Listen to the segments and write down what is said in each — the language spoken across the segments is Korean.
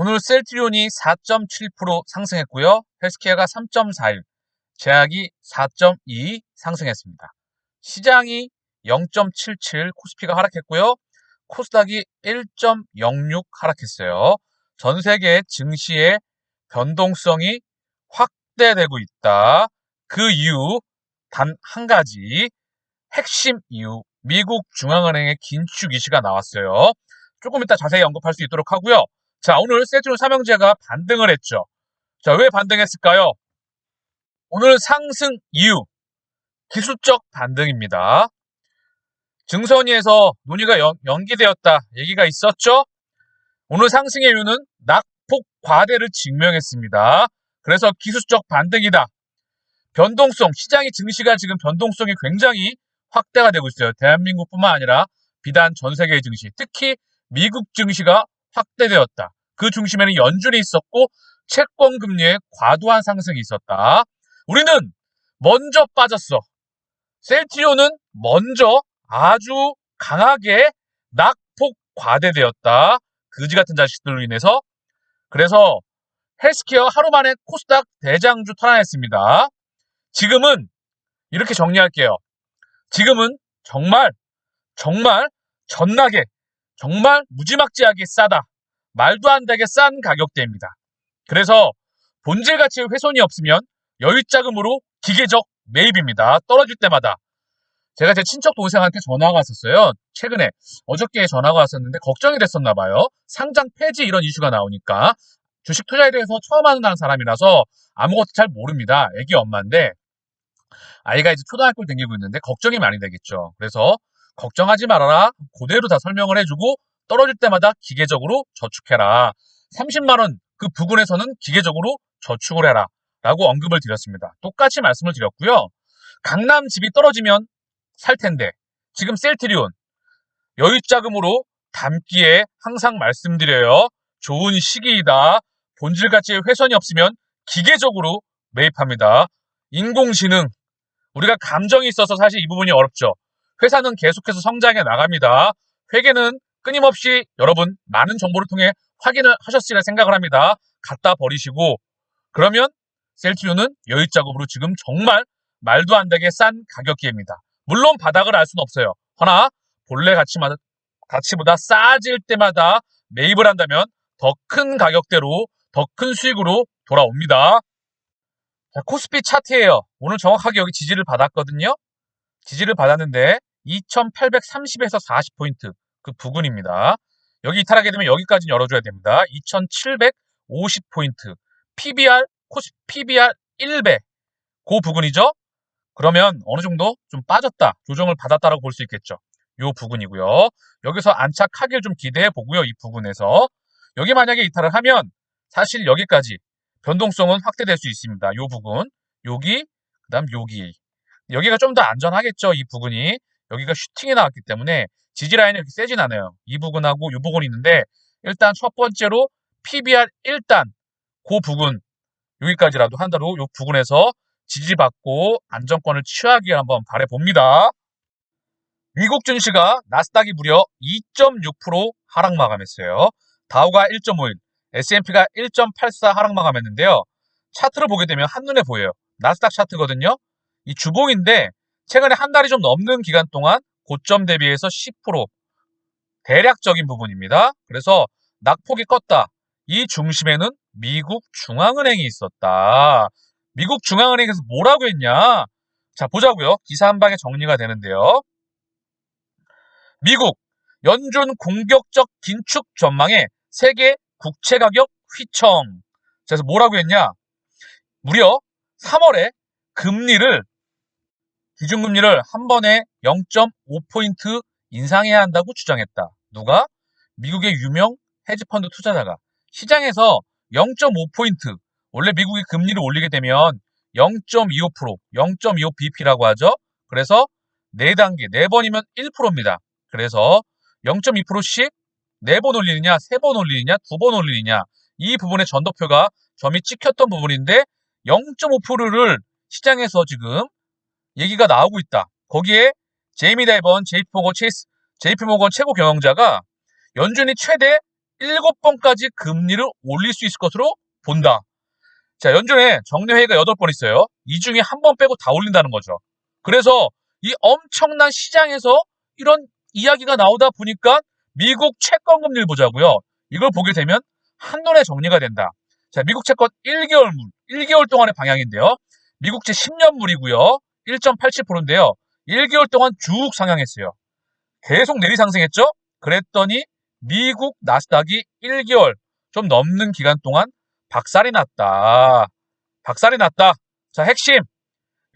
오늘 셀트리온이 4.7% 상승했고요. 헬스케어가 3.41, 제약이 4.2 상승했습니다. 시장이 0.77, 코스피가 하락했고요. 코스닥이 1.06 하락했어요. 전 세계 증시의 변동성이 확대되고 있다. 그 이유 단 한 가지, 핵심 이유, 미국 중앙은행의 긴축 이시가 나왔어요. 조금 이따 자세히 언급할 수 있도록 하고요. 자, 오늘 셀트리온 삼형제가 반등을 했죠. 자, 왜 반등했을까요? 오늘 상승 이유, 기술적 반등입니다. 증선위에서 논의가 연기되었다 얘기가 있었죠. 오늘 상승의 이유는 낙폭 과대를 증명했습니다. 그래서 기술적 반등이다. 변동성, 시장의 증시가 지금 변동성이 굉장히 확대가 되고 있어요. 대한민국뿐만 아니라 비단 전 세계의 증시, 특히 미국 증시가 확대되었다. 그 중심에는 연준이 있었고 채권 금리의 과도한 상승이 있었다. 우리는 먼저 빠졌어. 셀트리온은 먼저 아주 강하게 낙폭 과대되었다. 그지 같은 자식들로 인해서. 그래서 헬스케어 하루 만에 코스닥 대장주 탈환했습니다. 지금은 이렇게 정리할게요. 지금은 정말 전나게, 정말 무지막지하게 싸다. 말도 안 되게 싼 가격대입니다. 그래서 본질 가치의 훼손이 없으면 여유자금으로 기계적 매입입니다. 떨어질 때마다. 제가 제 친척 동생한테 전화가 왔었어요. 최근에 어저께 전화가 왔었는데 걱정이 됐었나 봐요. 상장 폐지 이런 이슈가 나오니까. 주식 투자에 대해서 처음 하는 사람이라서 아무것도 잘 모릅니다. 애기 엄마인데 아이가 이제 초등학교를 다니고 있는데 걱정이 많이 되겠죠. 그래서 걱정하지 말아라. 그대로 다 설명을 해주고 떨어질 때마다 기계적으로 저축해라. 30만 원 그 부근에서는 기계적으로 저축을 해라. 라고 언급을 드렸습니다. 똑같이 말씀을 드렸고요. 강남 집이 떨어지면 살 텐데 지금 셀트리온 여유자금으로 담기에 항상 말씀드려요. 좋은 시기이다. 본질 가치의 훼손이 없으면 기계적으로 매입합니다. 인공지능, 우리가 감정이 있어서 사실 이 부분이 어렵죠. 회사는 계속해서 성장해 나갑니다. 회계는 끊임없이 여러분 많은 정보를 통해 확인을 하셨으리라 생각을 합니다. 갖다 버리시고 그러면 셀트리온은 여유자금으로 지금 정말 말도 안 되게 싼 가격대입니다. 물론 바닥을 알 수는 없어요. 허나 본래 가치보다 싸질 때마다 매입을 한다면 더 큰 가격대로 더 큰 수익으로 돌아옵니다. 자, 코스피 차트예요. 오늘 정확하게 여기 지지를 받았거든요. 지지를 받았는데 2830에서 40포인트 그 부근입니다. 여기 이탈하게 되면 여기까지는 열어줘야 됩니다. 2750포인트 PBR, PBR 1배 그 부근이죠. 그러면 어느 정도 좀 빠졌다, 조정을 받았다라고 볼 수 있겠죠. 요 부근이고요. 여기서 안착하길 좀 기대해 보고요. 이 부근에서 여기 만약에 이탈을 하면 사실 여기까지 변동성은 확대될 수 있습니다. 요 부분, 여기, 그다음 여기가 좀 더 안전하겠죠. 이 부분이 여기가 슈팅이 나왔기 때문에 지지 라인이 이렇게 세진 않아요. 이 부분하고 이 부분이 있는데 일단 첫 번째로 PBR 1단 그 부분 여기까지라도 한다로 이 부분에서 지지받고 안정권을 취하기 위해 한번 바라봅니다. 미국 증시가 나스닥이 무려 2.6% 하락 마감했어요. 다우가 1.51, S&P가 1.84 하락 마감했는데요. 차트를 보게 되면 한눈에 보여요. 나스닥 차트거든요. 이 주봉인데 최근에 한 달이 좀 넘는 기간 동안 고점 대비해서 10% 대략적인 부분입니다. 그래서 낙폭이 껐다. 이 중심에는 미국 중앙은행이 있었다. 미국 중앙은행에서 뭐라고 했냐? 자, 보자고요. 기사 한 방에 정리가 되는데요. 미국 연준 공격적 긴축 전망에 세계 국채 가격 휘청. 그래서 뭐라고 했냐? 무려 3월에 기준금리를 한 번에 0.5포인트 인상해야 한다고 주장했다. 누가? 미국의 유명 헤지펀드 투자자가. 시장에서 0.5포인트, 원래 미국이 금리를 올리게 되면 0.25%, 0.25bp라고 하죠. 그래서 4단계, 4번이면 1%입니다. 그래서 0.2%씩 4번 올리느냐, 3번 올리느냐, 2번 올리느냐, 이 부분의 전도표가 점이 찍혔던 부분인데 0.5%를 시장에서 지금 얘기가 나오고 있다. 거기에 제이미 다이번, JP모건 최고 경영자가 연준이 최대 7번까지 금리를 올릴 수 있을 것으로 본다. 자, 연준에 정례회의가 8번 있어요. 이 중에 한 번 빼고 다 올린다는 거죠. 그래서 이 엄청난 시장에서 이런 이야기가 나오다 보니까 미국 채권 금리를 보자고요. 이걸 보게 되면 한눈에 정리가 된다. 자, 미국 채권 1개월 동안의 방향인데요. 미국채 10년물이고요. 1.87%인데요. 1개월 동안 쭉 상향했어요. 계속 내리 상승했죠? 그랬더니 미국 나스닥이 1개월 좀 넘는 기간 동안 박살이 났다. 박살이 났다. 자, 핵심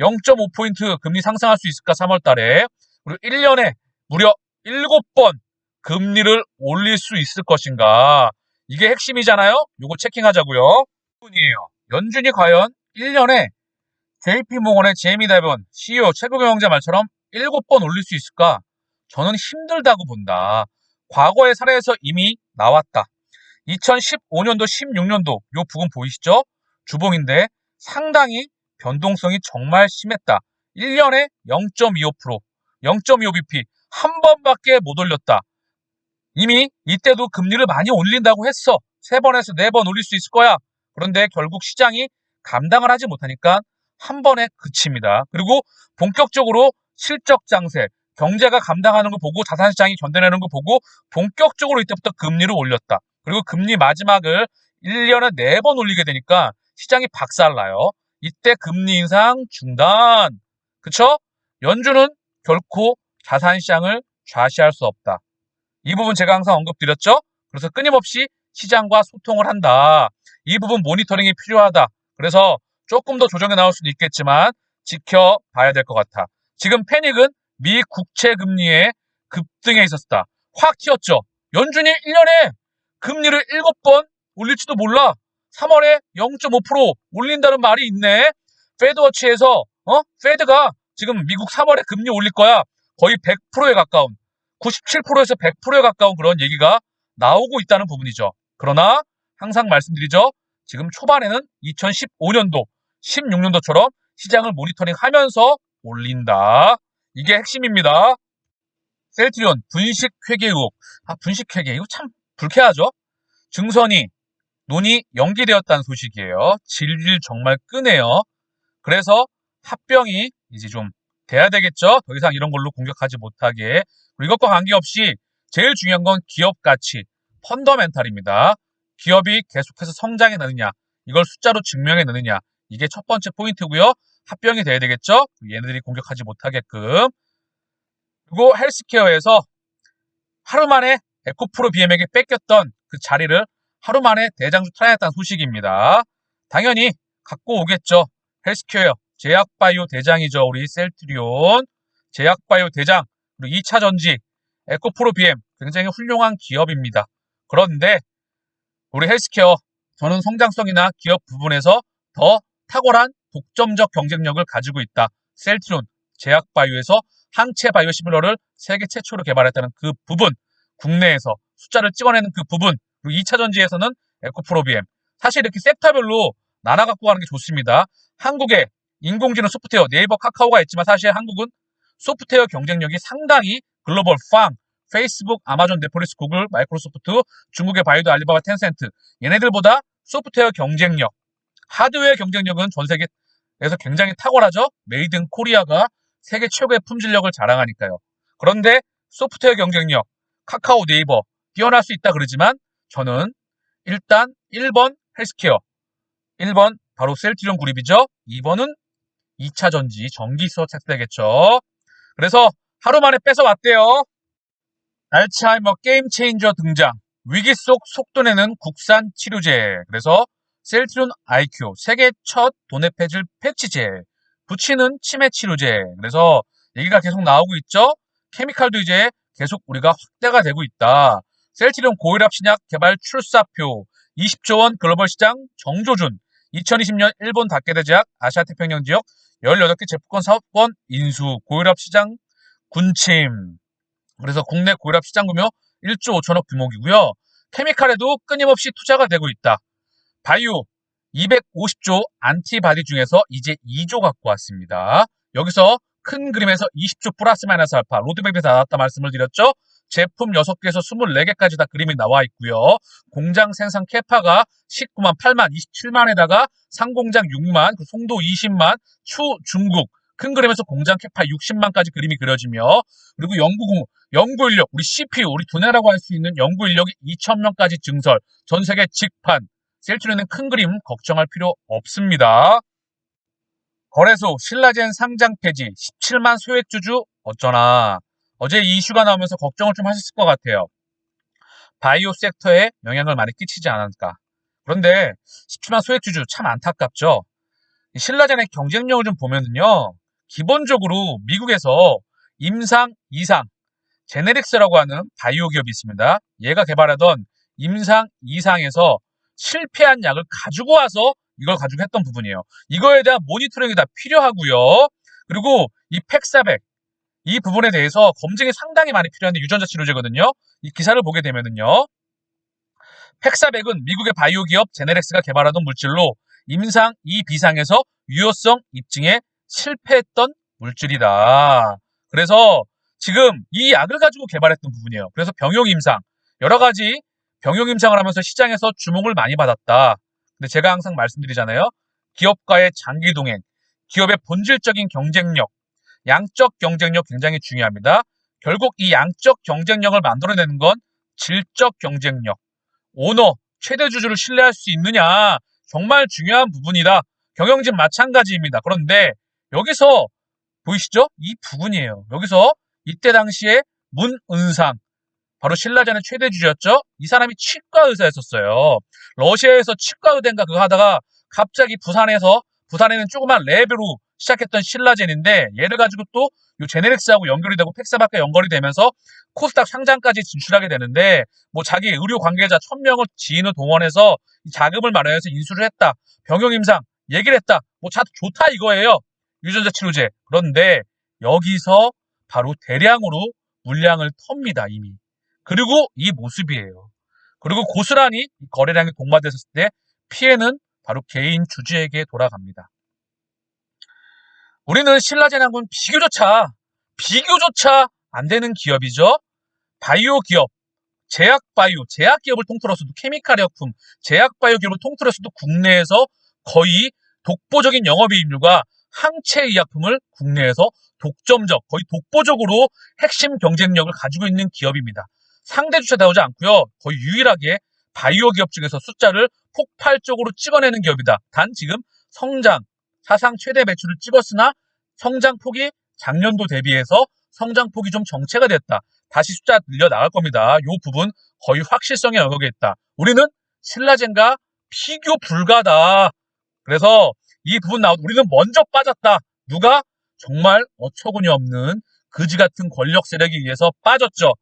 0.5포인트 금리 상승할 수 있을까 3월 달에. 그리고 1년에 무려 7번 금리를 올릴 수 있을 것인가. 이게 핵심이잖아요. 요거 체킹하자고요. 연준이 과연 1년에 JP모건의 제이미 다이번 CEO 최고경영자 말처럼 7번 올릴 수 있을까? 저는 힘들다고 본다. 과거의 사례에서 이미 나왔다. 2015년도, 16년도 요 부분 보이시죠? 주봉인데 상당히 변동성이 정말 심했다. 1년에 0.25%, 0.25bp 한 번밖에 못 올렸다. 이미 이때도 금리를 많이 올린다고 했어. 3번에서 4번 올릴 수 있을 거야. 그런데 결국 시장이 감당을 하지 못하니까 한 번에 그칩니다. 그리고 본격적으로 실적 장세, 경제가 감당하는 거 보고 자산시장이 견뎌내는 거 보고 본격적으로 이때부터 금리를 올렸다. 그리고 금리 마지막을 1년에 4번 올리게 되니까 시장이 박살나요. 이때 금리 인상 중단. 그쵸? 연준은 결코 자산시장을 좌시할 수 없다. 이 부분 제가 항상 언급드렸죠? 그래서 끊임없이 시장과 소통을 한다. 이 부분 모니터링이 필요하다. 그래서 조금 더 조정이 나올 수는 있겠지만 지켜봐야 될 것 같아. 지금 패닉은 미 국채 금리의 급등에 있었다. 확 튀었죠. 연준이 1년에 금리를 7번 올릴지도 몰라. 3월에 0.5% 올린다는 말이 있네. 페드워치에서 페드가 지금 미국 3월에 금리 올릴 거야. 거의 100%에 가까운 97%에서 100%에 가까운 그런 얘기가 나오고 있다는 부분이죠. 그러나 항상 말씀드리죠. 지금 초반에는 2015년도, 16년도처럼 시장을 모니터링하면서 올린다. 이게 핵심입니다. 셀트리온 분식 회계 의혹. 분식 회계 이거 참 불쾌하죠. 증선이 논의 연기되었다는 소식이에요. 질질 정말 끄네요. 그래서 합병이 이제 좀 돼야 되겠죠. 더 이상 이런 걸로 공격하지 못하게. 그리고 이것과 관계없이 제일 중요한 건 기업 가치, 펀더멘탈입니다. 기업이 계속해서 성장해내느냐, 이걸 숫자로 증명해내느냐, 이게 첫 번째 포인트고요. 합병이 돼야 되겠죠. 얘네들이 공격하지 못하게끔. 그리고 헬스케어에서 하루 만에 에코프로 BM에게 뺏겼던 그 자리를 하루 만에 대장주 탈환했다는 소식입니다. 당연히 갖고 오겠죠. 헬스케어, 제약바이오 대장이죠. 우리 셀트리온, 제약바이오 대장, 그리고 2차 전지, 에코프로 BM 굉장히 훌륭한 기업입니다. 그런데 우리 헬스케어, 저는 성장성이나 기업 부분에서 더 탁월한 독점적 경쟁력을 가지고 있다. 셀트리온, 제약바이오에서 항체 바이오 시밀러를 세계 최초로 개발했다는 그 부분, 국내에서 숫자를 찍어내는 그 부분, 그리고 2차 전지에서는 에코프로 BM. 사실 이렇게 섹터별로 나눠 갖고 가는 게 좋습니다. 한국에 인공지능 소프트웨어, 네이버, 카카오가 있지만 사실 한국은 소프트웨어 경쟁력이 상당히 글로벌 팡, 페이스북, 아마존, 넷플릭스, 구글, 마이크로소프트, 중국의 바이두, 알리바바, 텐센트 얘네들보다 소프트웨어 경쟁력, 하드웨어 경쟁력은 전 세계에서 굉장히 탁월하죠. 메이드 인 코리아가 세계 최고의 품질력을 자랑하니까요. 그런데 소프트웨어 경쟁력, 카카오, 네이버 뛰어날 수 있다 그러지만 저는 일단 1번 헬스케어, 1번 바로 셀트리온 그룹이죠. 2번은 2차 전지, 전기서 착되겠죠. 그래서 하루 만에 뺏어왔대요. 알츠하이머 게임 체인저 등장. 위기 속 속도내는 국산 치료제. 그래서 셀트리온 IQ, 세계 첫 돈의 폐질 패치제. 붙이는 치매 치료제. 그래서 얘기가 계속 나오고 있죠. 케미칼도 이제 계속 우리가 확대가 되고 있다. 셀트리온 고혈압 신약 개발 출사표. 20조 원 글로벌 시장 정조준. 2020년 일본 다케다 제약 아시아 태평양 지역 18개 제품권 사업권 인수. 고혈압 시장 군침. 그래서 국내 고혈압 시장 규모 1조 5천억 규모이고요. 케미칼에도 끊임없이 투자가 되고 있다. 바이오 250조 안티바디 중에서 이제 2조 갖고 왔습니다. 여기서 큰 그림에서 20조 플러스 마이너스 알파 로드맵이 다 나왔다 말씀을 드렸죠. 제품 6개에서 24개까지 다 그림이 나와 있고요. 공장 생산 캐파가 19만, 8만, 27만에다가 상공장 6만, 송도 20만, 추 중국 큰 그림에서 공장 캐파 60만까지 그림이 그려지며, 그리고 연구 인력, 우리 CPU, 우리 두뇌라고 할 수 있는 연구 인력이 2,000명까지 증설, 전 세계 직판. 셀트리온은 큰 그림 걱정할 필요 없습니다. 거래소 신라젠 상장 폐지 17만 소액주주 어쩌나. 어제 이 이슈가 나오면서 걱정을 좀 하셨을 것 같아요. 바이오 섹터에 영향을 많이 끼치지 않을까. 그런데 17만 소액주주 참 안타깝죠. 신라젠의 경쟁력을 좀 보면은요, 기본적으로 미국에서 임상, 이상, 제네릭스라고 하는 바이오 기업이 있습니다. 얘가 개발하던 임상, 이상에서 실패한 약을 가지고 와서 이걸 가지고 했던 부분이에요. 이거에 대한 모니터링이 다 필요하고요. 그리고 이 팩사백, 이 부분에 대해서 검증이 상당히 많이 필요한데 유전자 치료제거든요. 이 기사를 보게 되면은요, 팩사백은 미국의 바이오 기업 제네렉스가 개발하던 물질로 임상 2비상에서 유효성 입증에 실패했던 물질이다. 그래서 지금 이 약을 가지고 개발했던 부분이에요. 그래서 병용 임상, 여러 가지 병용 임상을 하면서 시장에서 주목을 많이 받았다. 근데 제가 항상 말씀드리잖아요. 기업과의 장기 동행, 기업의 본질적인 경쟁력, 양적 경쟁력 굉장히 중요합니다. 결국 이 양적 경쟁력을 만들어내는 건 질적 경쟁력, 오너, 최대 주주를 신뢰할 수 있느냐, 정말 중요한 부분이다. 경영진 마찬가지입니다. 그런데 여기서 보이시죠? 이 부분이에요. 여기서 이때 당시에 문은상, 바로 신라젠의 최대 주주였죠. 이 사람이 치과 의사였었어요. 러시아에서 치과 의대인가 그거 하다가 갑자기 부산에는 조그만 랩으로 시작했던 신라젠인데, 얘를 가지고 또 요 제네릭스하고 연결이 되고 팩사박과 연결이 되면서 코스닥 상장까지 진출하게 되는데, 뭐 자기 의료 관계자 1,000명을 지인을 동원해서 자금을 마련해서 인수를 했다. 병용 임상 얘기를 했다. 뭐 좋다 이거예요. 유전자 치료제. 그런데 여기서 바로 대량으로 물량을 텁니다, 이미. 그리고 이 모습이에요. 그리고 고스란히 거래량이 동반됐을 때 피해는 바로 개인 주주에게 돌아갑니다. 우리는 신라젠하고는 비교조차 안 되는 기업이죠. 바이오 기업, 제약 기업을 통틀어서도 케미칼 약품, 제약 바이오 기업을 통틀어서도 국내에서 거의 독보적인 영업이익률과 항체 의약품을 국내에서 거의 독보적으로 핵심 경쟁력을 가지고 있는 기업입니다. 상대 주체 나오지 않고요. 거의 유일하게 바이오 기업 중에서 숫자를 폭발적으로 찍어내는 기업이다. 단 지금 사상 최대 매출을 찍었으나 성장폭이 작년도 대비해서 성장폭이 좀 정체가 됐다. 다시 숫자 늘려 나갈 겁니다. 이 부분 거의 확실성의 영역에 있다. 우리는 신라젠과 비교 불가다. 그래서 이 부분 우리는 먼저 빠졌다. 누가? 정말 어처구니 없는 그지 같은 권력 세력에 의해서 빠졌죠.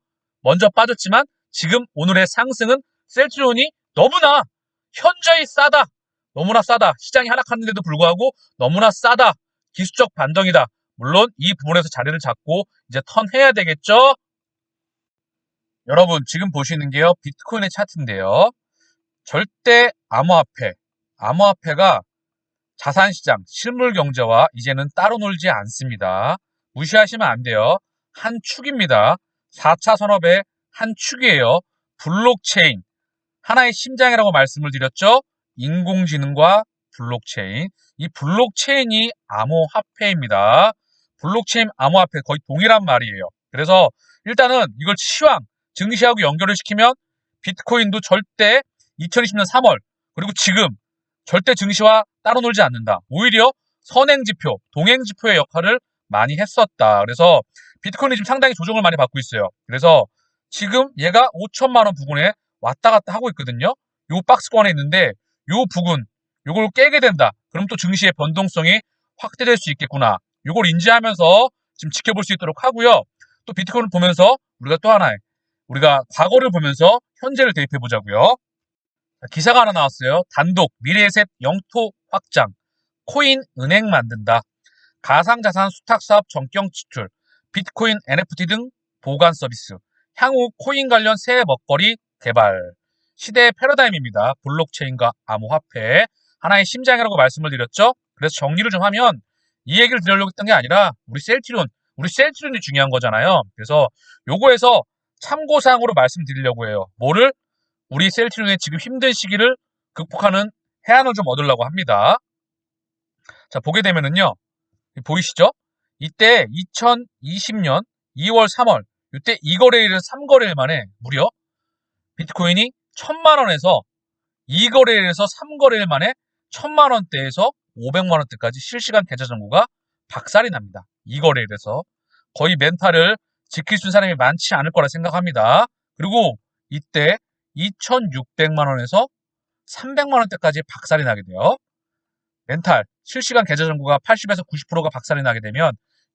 먼저 빠졌지만 지금 오늘의 상승은 셀트리온이 너무나 현저히 싸다. 너무나 싸다. 시장이 하락하는데도 불구하고 너무나 싸다. 기술적 반등이다. 물론 이 부분에서 자리를 잡고 이제 턴해야 되겠죠. 여러분 지금 보시는 게요, 비트코인의 차트인데요. 절대 암호화폐가 자산시장, 실물경제와 이제는 따로 놀지 않습니다. 무시하시면 안 돼요. 한 축입니다. 4차 산업의 한 축이에요. 블록체인, 하나의 심장이라고 말씀을 드렸죠. 인공지능과 블록체인, 이 블록체인이 암호화폐입니다. 블록체인, 암호화폐 거의 동일한 말이에요. 그래서 일단은 이걸 증시하고 연결을 시키면 비트코인도 절대 2020년 3월 그리고 지금 절대 증시와 따로 놀지 않는다. 오히려 선행지표, 동행지표의 역할을 많이 했었다. 그래서 비트코인이 지금 상당히 조정을 많이 받고 있어요. 그래서 지금 얘가 5천만 원 부근에 왔다 갔다 하고 있거든요. 요 박스권에 있는데 요 부근, 요걸 깨게 된다. 그럼 또 증시의 변동성이 확대될 수 있겠구나. 요걸 인지하면서 지금 지켜볼 수 있도록 하고요. 또 비트코인을 보면서 우리가 과거를 보면서 현재를 대입해 보자고요. 기사가 하나 나왔어요. 단독 미래에셋 영토 확장, 코인 은행 만든다. 가상자산 수탁사업 전격 지출, 비트코인 NFT 등 보관 서비스, 향후 코인 관련 새 먹거리 개발. 시대의 패러다임입니다. 블록체인과 암호화폐, 하나의 심장이라고 말씀을 드렸죠. 그래서 정리를 좀 하면 이 얘기를 드리려고 했던 게 아니라 우리 셀트리온이 중요한 거잖아요. 그래서 요거에서 참고사항으로 말씀드리려고 해요. 뭐를? 우리 셀트리온의 지금 힘든 시기를 극복하는 해안을 좀 얻으려고 합니다. 자, 보게 되면은요. 보이시죠? 이때 2020년 2월, 3월 이때 2거래일을 3거래일 만에 무려 비트코인이 1000만원에서 2거래일에서 3거래일 만에 1000만원대에서 500만원대까지 실시간 계좌 잔고가 박살이 납니다. 2거래일에서 거의 멘탈을 지킬 수 있는 사람이 많지 않을 거라 생각합니다. 그리고 이때 2600만원에서 300만원대까지 박살이 나게 돼요. 멘탈, 실시간 계좌 잔고가 80에서 90%가 박살이 나게 되면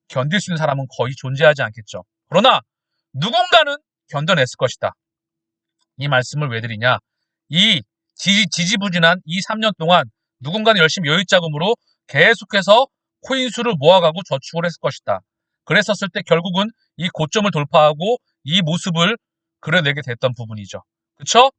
견딜 수 있는 사람은 거의 존재하지 않겠죠. 그러나 누군가는 견뎌냈을 것이다. 이 말씀을 왜 드리냐? 이 지지부진한 이 3년 동안 누군가는 열심히 여유자금으로 계속해서 코인 수를 모아가고 저축을 했을 것이다. 그랬었을 때 결국은 이 고점을 돌파하고 이 모습을 그려내게 됐던 부분이죠. 그쵸?